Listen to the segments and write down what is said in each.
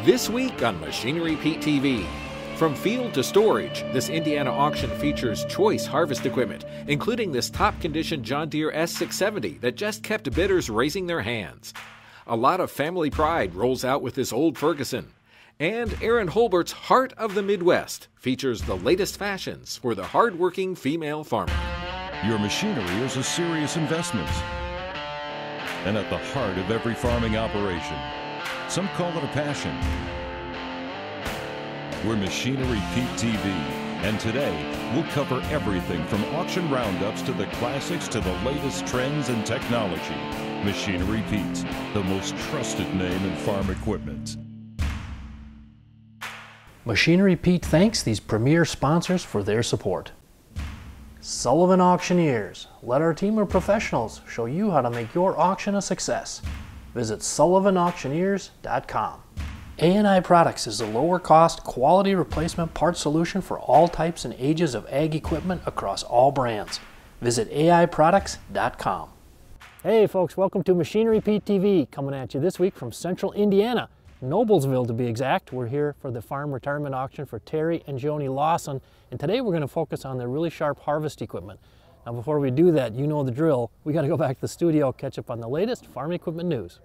This week on Machinery Pete TV. From field to storage, this Indiana auction features choice harvest equipment, including this top-condition John Deere S670 that just kept bidders raising their hands. A lot of family pride rolls out with this old Ferguson. And Aaron Holbert's Heart of the Midwest features the latest fashions for the hard-working female farmer. Your machinery is a serious investment and at the heart of every farming operation. Some call it a passion. We're Machinery Pete TV, and today we'll cover everything from auction roundups to the classics to the latest trends and technology. Machinery Pete, the most trusted name in farm equipment. Machinery Pete thanks these premier sponsors for their support. Sullivan Auctioneers. Let our team of professionals show you how to make your auction a success. Visit sullivanauctioneers.com. A&I Products is a lower cost, quality replacement part solution for all types and ages of ag equipment across all brands. Visit aiproducts.com. Hey folks, welcome to Machinery Pete TV, coming at you this week from Central Indiana, Noblesville to be exact. We're here for the farm retirement auction for Terry and Joni Lawson, and today we're going to focus on their really sharp harvest equipment. Now before we do that, you know the drill. We got to go back to the studio, catch up on the latest farm equipment news.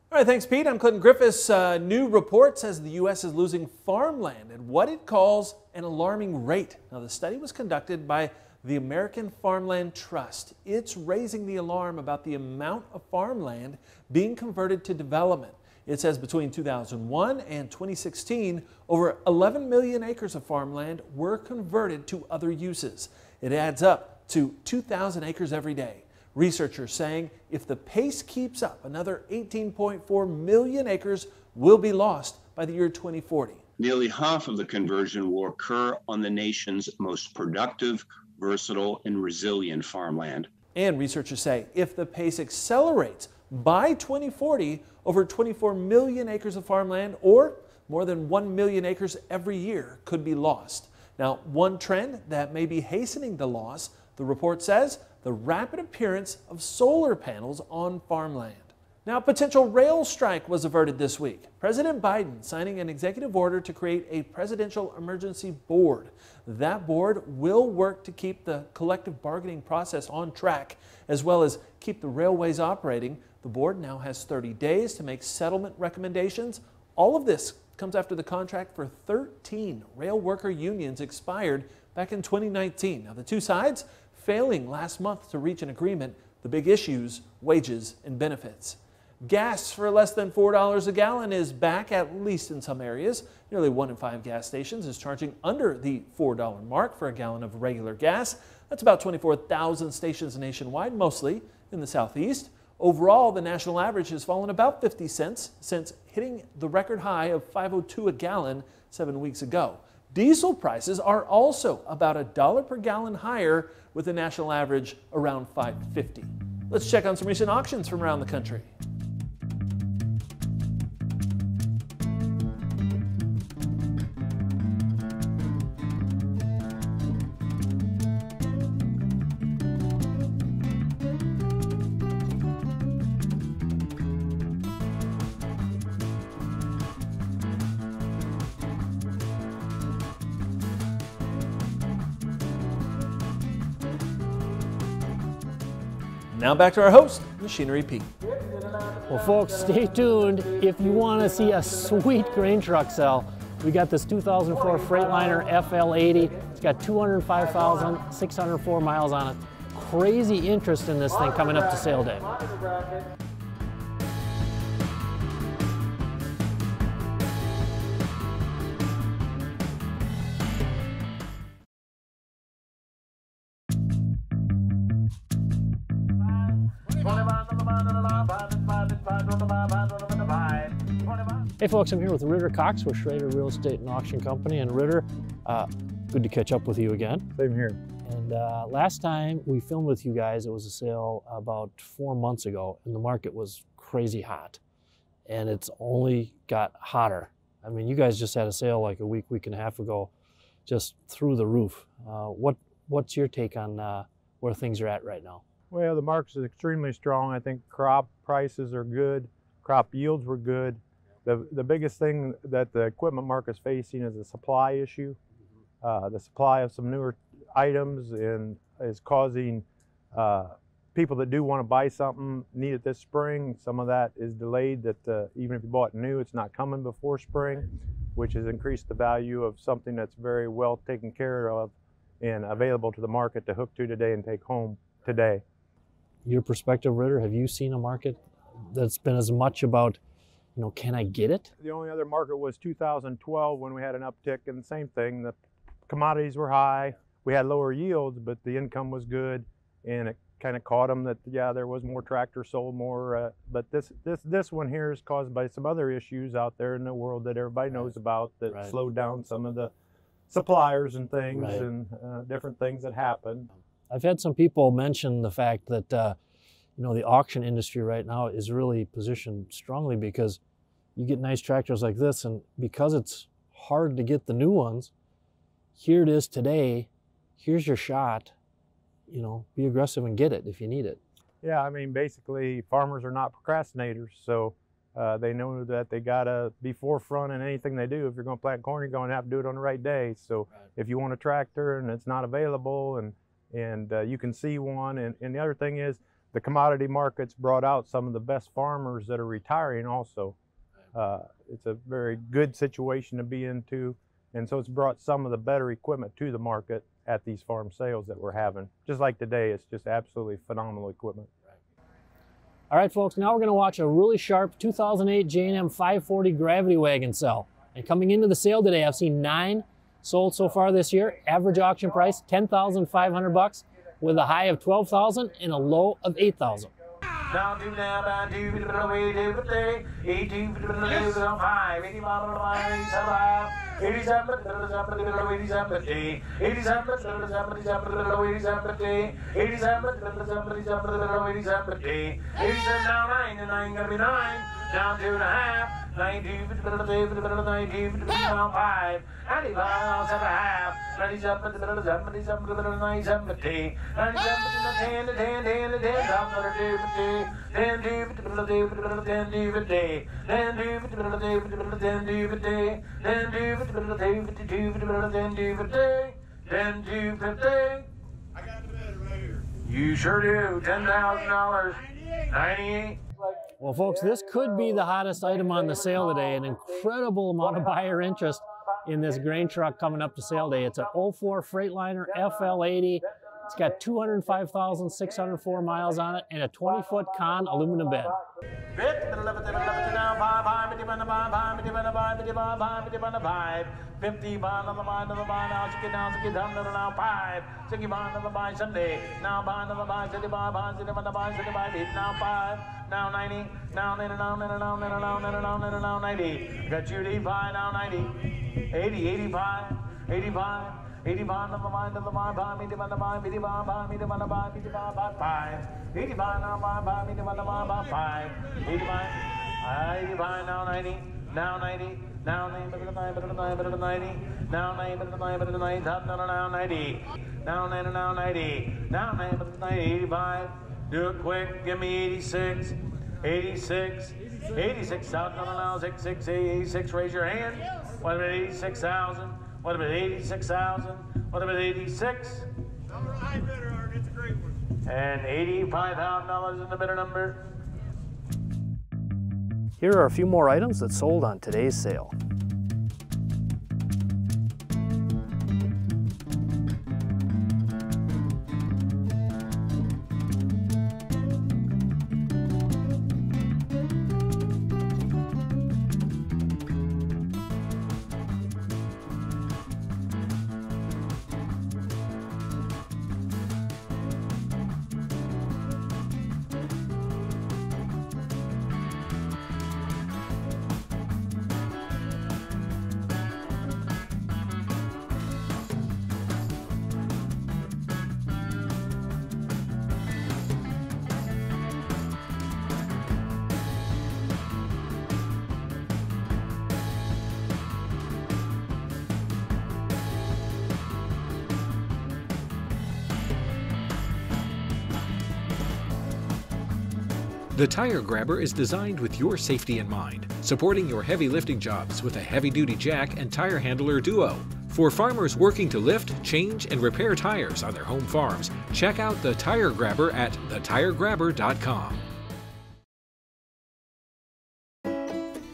All right, thanks Pete. I'm Clinton Griffiths. New report says the U.S. is losing farmland at what it calls an alarming rate. Now the study was conducted by the American Farmland Trust. It's raising the alarm about the amount of farmland being converted to development. It says between 2001 and 2016, over 11 million acres of farmland were converted to other uses. It adds up to 2,000 acres every day. Researchers saying if the pace keeps up, another 18.4 million acres will be lost by the year 2040. Nearly half of the conversion will occur on the nation's most productive, versatile, and resilient farmland. And researchers say if the pace accelerates, by 2040, over 24 million acres of farmland, or more than 1 million acres every year, could be lost. Now, one trend that may be hastening the loss, the report says, the rapid appearance of solar panels on farmland. Now, a potential rail strike was averted this week. President Biden signing an executive order to create a presidential emergency board. That board will work to keep the collective bargaining process on track, as well as keep the railways operating. The board now has 30 days to make settlement recommendations. All of this comes after the contract for 13 rail worker unions expired back in 2019. Now, the two sides failing last month to reach an agreement. The big issues, wages and benefits. Gas for less than $4 a gallon is back, at least in some areas. Nearly 1 in 5 gas stations is charging under the $4 mark for a gallon of regular gas. That's about 24,000 stations nationwide, mostly in the southeast. Overall, the national average has fallen about 50 cents since hitting the record high of $5.02 a gallon 7 weeks ago. Diesel prices are also about $1 per gallon higher, with the national average around $5.50. Let's check on some recent auctions from around the country. Now back to our host, Machinery Pete. Well folks, stay tuned. If you want to see a sweet grain truck sell, we got this 2004 Freightliner FL80. It's got 205,604 miles on it. Crazy interest in this thing coming up to sale day. Hey folks, I'm here with Ritter Cox with Schrader Real Estate and Auction Company. And Ritter, good to catch up with you again. Same here. And last time we filmed with you guys, it was a sale about 4 months ago, and the market was crazy hot. And it's only got hotter. I mean, you guys just had a sale like a week and a half ago, just through the roof. What's your take on where things are at right now? Well, the market is extremely strong. I think crop prices are good. Crop yields were good. The biggest thing that the equipment market is facing is a supply issue. The supply of some newer items is causing people that do want to buy something, need it this spring. Some of that is delayed, that even if you bought new, it's not coming before spring, which has increased the value of something that's very well taken care of and available to the market to hook to today and take home today. Your perspective, Ritter, have you seen a market that's been as much about, you know, can I get it? The only other market was 2012 when we had an uptick, and the same thing. The commodities were high. We had lower yields, but the income was good, and it kind of caught them that, yeah, there was more tractors sold more. But this one here is caused by some other issues out there in the world that everybody knows about that slowed down some of the suppliers and things and different things that happen. I've had some people mention the fact that you know, the auction industry right now is really positioned strongly because you get nice tractors like this, and because it's hard to get the new ones, here it is today, here's your shot, you know, be aggressive and get it if you need it. Yeah, I mean, basically farmers are not procrastinators, so they know that they gotta be forefront in anything they do. If you're gonna plant corn, you're gonna have to do it on the right day. So if you want a tractor and it's not available and you can see one, and the other thing is, the commodity market's brought out some of the best farmers that are retiring also. It's a very good situation to be into, and so it's brought some of the better equipment to the market at these farm sales that we're having. Just like today, it's just absolutely phenomenal equipment. All right, folks, now we're going to watch a really sharp 2008 J&M 540 gravity wagon sell. And coming into the sale today, I've seen 9 sold so far this year. Average auction price, $10,500, with a high of $12,000 and a low of $8,000. Down to now, down to the way to the day, 18 to the 5, 87, 89 gonna be 9, down 2 and a half, 92 to the 5, 95, 7 half, 97 to the 97 to the 97 to 10, 10 to 10, 10 to 10, down to the 10 to 10 to the 10 to the 10 to the 10 to the 10 to the 10 to the 10 to the 10 to I got the bid right here. You sure do. $10,000. 98. Well, folks, this could be the hottest item on the sale today. An incredible amount of buyer interest in this grain truck coming up to sale day. It's an 04 Freightliner FL80. It's got 205,604 miles on it and a 20-foot con aluminum bed. Now 90, now 90, now 90, now 90, now 90, now 90, now 90. Got you 85, now 90. 80, 85, 85. 85 on the mind of the mind, 85 on the mind, 85 on the mind, 85 5. 85 now, 5, 85 on the mind, 5. 85, 85 now 90, now 90, now 90, better than 90, better than 90, better than 90. Now 90, better than 90, better than 90, now 90. Now 90, now 90, now 90, better than 90, 85. Do it quick, give me 86, 86, 86,000 now, 66, 86, raise your hand. What about 86,000? What about 86,000? What about 86? Number high bidder, Art, it's a great one. And $85,000 in the bidder number. Here are a few more items that sold on today's sale. The Tire Grabber is designed with your safety in mind, supporting your heavy lifting jobs with a heavy-duty jack and tire handler duo. For farmers working to lift, change, and repair tires on their home farms, check out the Tire Grabber at thetiregrabber.com.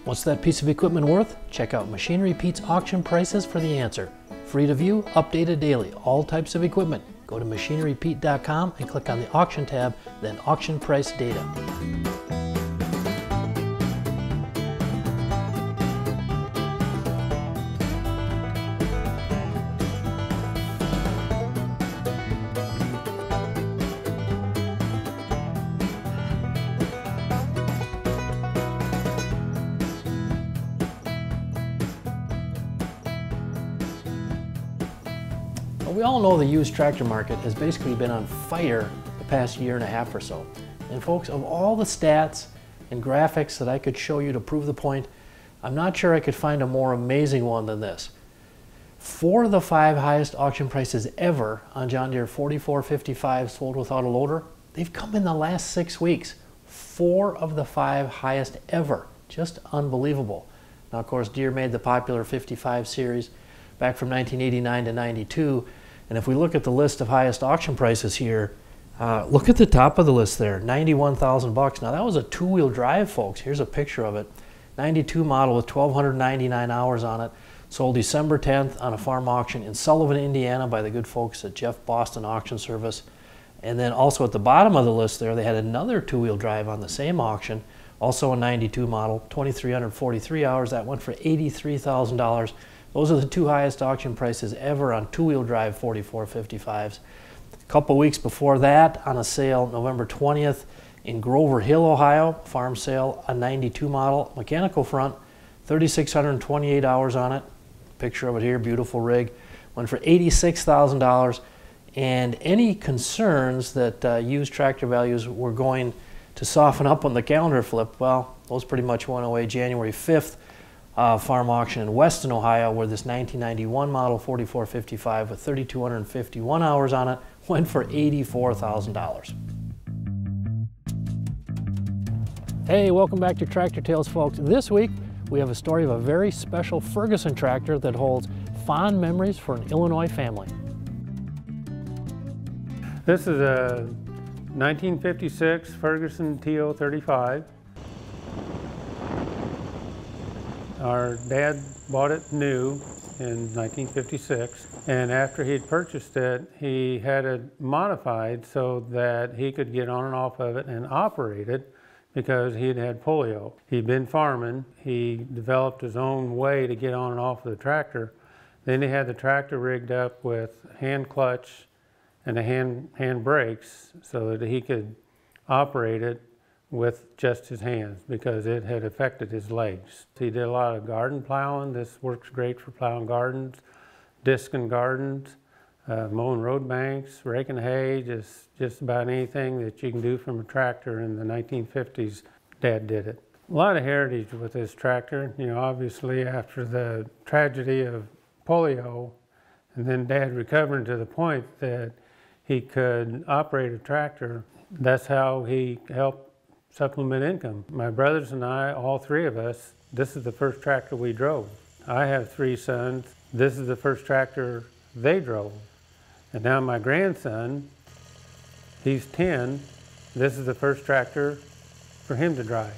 What's that piece of equipment worth? Check out Machinery Pete's auction prices for the answer. Free to view, updated daily, all types of equipment. Go to machinerypete.com and click on the auction tab, then auction price data. We all know the used tractor market has basically been on fire the past year and a half or so. And folks, of all the stats and graphics that I could show you to prove the point, I'm not sure I could find a more amazing one than this. 4 of the 5 highest auction prices ever on John Deere 4455 sold without a loader, they've come in the last 6 weeks. 4 of the 5 highest ever. Just unbelievable. Now, of course, Deere made the popular 55 series back from 1989 to 92. And if we look at the list of highest auction prices here, look at the top of the list there, $91,000. Now that was a 2-wheel drive, folks. Here's a picture of it. 92 model with 1,299 hours on it. Sold December 10th on a farm auction in Sullivan, Indiana by the good folks at Jeff Boston Auction Service. And then also at the bottom of the list there, they had another 2-wheel drive on the same auction, also a 92 model, 2,343 hours. That went for $83,000. Those are the 2 highest auction prices ever on 2-wheel drive 4455s. A couple weeks before that, on a sale November 20th in Grover Hill, Ohio, farm sale, a 92 model, mechanical front, 3,628 hours on it. Picture of it here, beautiful rig. Went for $86,000. And any concerns that used tractor values were going to soften up when the calendar flipped, well, those pretty much went away January 5th. Farm auction in Weston, Ohio, where this 1991 model 4455 with 3,251 hours on it went for $84,000. Hey, welcome back to Tractor Tales, folks. This week we have a story of a very special Ferguson tractor that holds fond memories for an Illinois family. This is a 1956 Ferguson TO35. Our dad bought it new in 1956, and after he'd purchased it, he had it modified so that he could get on and off of it and operate it because he'd had polio. He'd been farming. He developed his own way to get on and off of the tractor. Then he had the tractor rigged up with hand clutch and the hand brakes so that he could operate it with just his hands because it had affected his legs. He did a lot of garden plowing. This works great for plowing gardens, disking gardens, mowing road banks, raking hay, just about anything that you can do from a tractor in the 1950s, Dad did it. A lot of heritage with this tractor. You know, obviously after the tragedy of polio and then Dad recovering to the point that he could operate a tractor, that's how he helped supplement income. My brothers and I, all 3 of us, this is the first tractor we drove. I have 3 sons. This is the first tractor they drove. And now my grandson, he's 10. This is the first tractor for him to drive.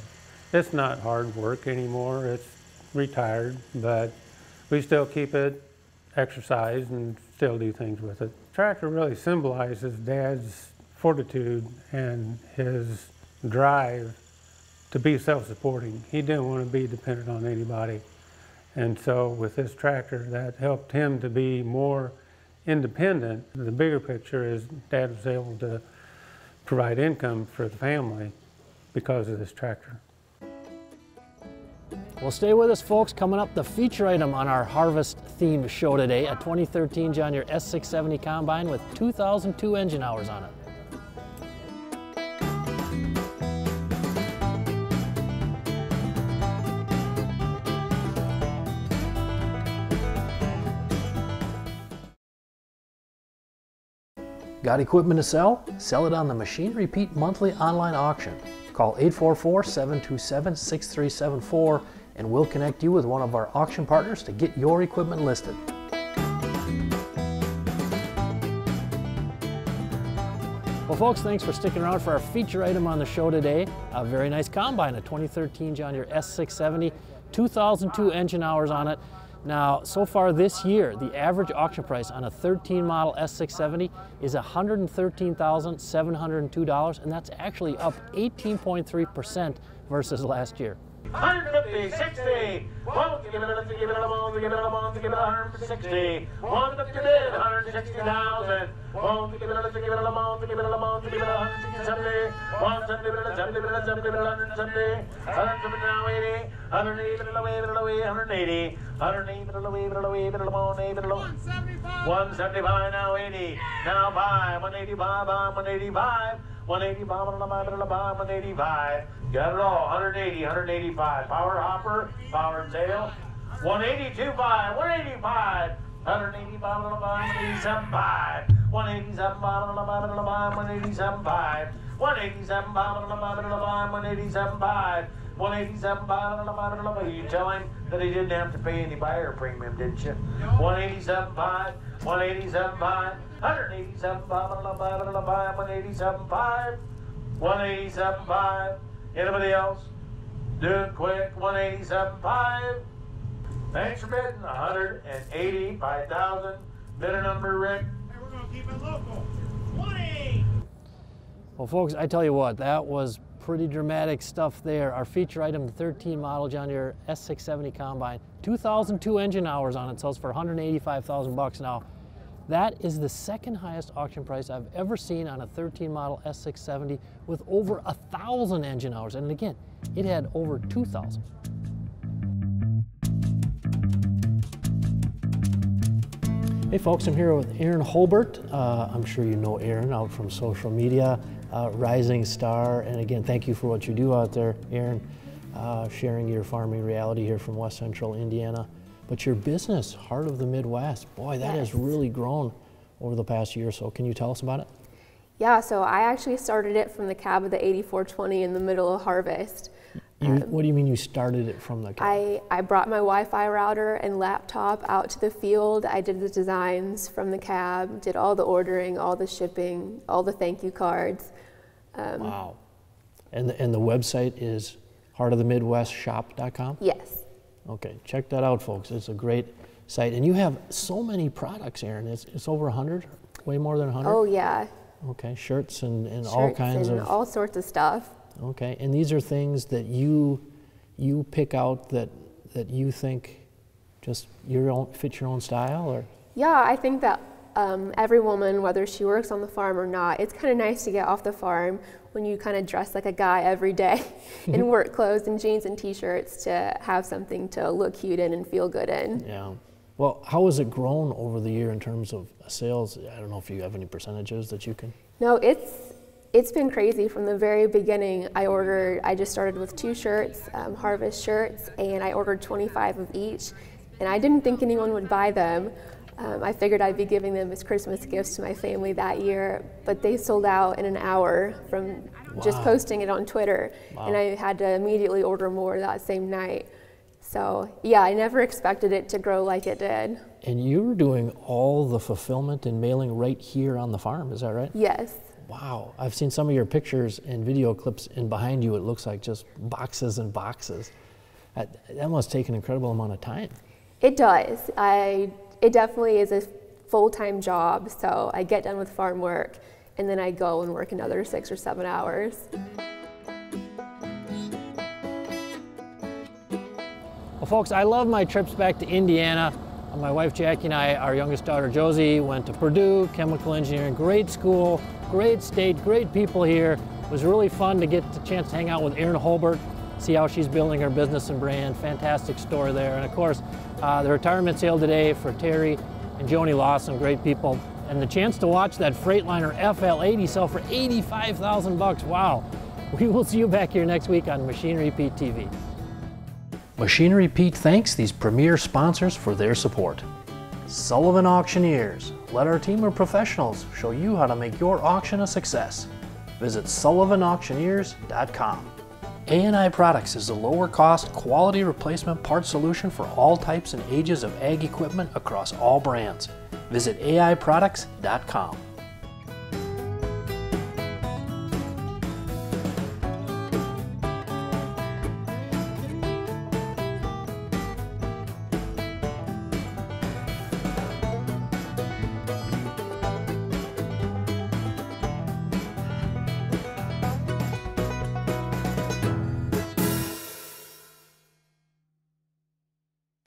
It's not hard work anymore. It's retired, but we still keep it, exercise, and still do things with it. The tractor really symbolizes Dad's fortitude and his drive to be self-supporting. He didn't want to be dependent on anybody. And so with this tractor, that helped him to be more independent. The bigger picture is Dad was able to provide income for the family because of this tractor. Well, stay with us, folks. Coming up, the feature item on our harvest themed show today, a 2013 John Deere S670 combine with 2002 engine hours on it. Got equipment to sell? Sell it on the Machinery Pete monthly online auction. Call 844-727-6374 and we'll connect you with one of our auction partners to get your equipment listed. Well, folks, thanks for sticking around for our feature item on the show today. A very nice combine, a 2013 John Deere S670, 2002 engine hours on it. Now, so far this year, the average auction price on a 13 model S670 is $113,702, and that's actually up 18.3% versus last year. 150, 60, one to give it a lift, to give it a bone, to give it a bone, to give it 160, one to bid, 160,000, one to give it a lift, to give it a bone, to give it a bone, to give it 160, 170, 170, 170, 170 now 80, 180, bit away, 180, 180, bit away, 175 now 80, now buy, 185, 185. 185, 185. Got it all. 180, 185. Power hopper, power tail. 182.5, 185. 185, 187.5. 187.5, 187.5. 187.5, 187.5. You tell him that he didn't have to pay any buyer premium, didn't you? 187.5, 187.5. 187.5, 187.5, 187.5. Anybody else? Do it quick. 187.5. Thanks for bidding. 185,000. Bidder number, Rick. Hey, we're gonna keep it local. 20. Well, folks, I tell you what, that was pretty dramatic stuff there. Our feature item, the 13 model John Deere S670 combine, 2002 engine hours on it, sells for $185,000 now. That is the second highest auction price I've ever seen on a 13 model S670 with over 1,000 engine hours. And again, it had over 2,000. Hey folks, I'm here with Aaron Holbert. I'm sure you know Aaron out from social media, rising star. And again, thank you for what you do out there, Aaron, sharing your farming reality here from West Central Indiana. But your business, Heart of the Midwest, boy, that has really grown over the past year or so. Can you tell us about it? Yeah, so I actually started it from the cab of the 8420 in the middle of harvest. What do you mean you started it from the cab? I brought my Wi-Fi router and laptop out to the field. I did the designs from the cab, did all the ordering, all the shipping, all the thank you cards. Wow. And the website is heartofthemidwestshop.com? Yes. Okay, check that out, folks. It's a great site. And you have so many products, Aaron. It's over 100, way more than 100? Oh, yeah. Okay, shirts and all kinds of... all sorts of stuff. Okay, and these are things that you pick out that you think just fit your own style, or? Yeah, I think that every woman, whether she works on the farm or not, it's kind of nice to get off the farm when you kind of dress like a guy every day in work clothes and jeans and t-shirts to have something to look cute in and feel good in. Yeah. Well, how has it grown over the year in terms of sales? I don't know if you have any percentages that you can... No, it's been crazy from the very beginning. I just started with 2 shirts, harvest shirts, and I ordered 25 of each, and I didn't think anyone would buy them. I figured I'd be giving them as Christmas gifts to my family that year, but they sold out in an hour from just posting it on Twitter, and I had to immediately order more that same night. So yeah, I never expected it to grow like it did. And you were doing all the fulfillment and mailing right here on the farm, is that right? Yes. Wow, I've seen some of your pictures and video clips, and behind you it looks like just boxes and boxes. That must take an incredible amount of time. It does. It definitely is a full-time job, so I get done with farm work and then I go and work another 6 or 7 hours. Well, folks, I love my trips back to Indiana. My wife Jackie and I, our youngest daughter Josie, went to Purdue, chemical engineering, great school, great state, great people here. It was really fun to get the chance to hang out with Erin Holbert, see how she's building her business and brand. Fantastic story there. And of course, the retirement sale today for Terry and Joni Lawson, great people. And the chance to watch that Freightliner FL80 sell for $85,000. Wow. We will see you back here next week on Machinery Pete TV. Machinery Pete thanks these premier sponsors for their support. Sullivan Auctioneers. Let our team of professionals show you how to make your auction a success. visit sullivanauctioneers.com. A&I Products is the lower cost, quality replacement part solution for all types and ages of ag equipment across all brands. Visit aiproducts.com.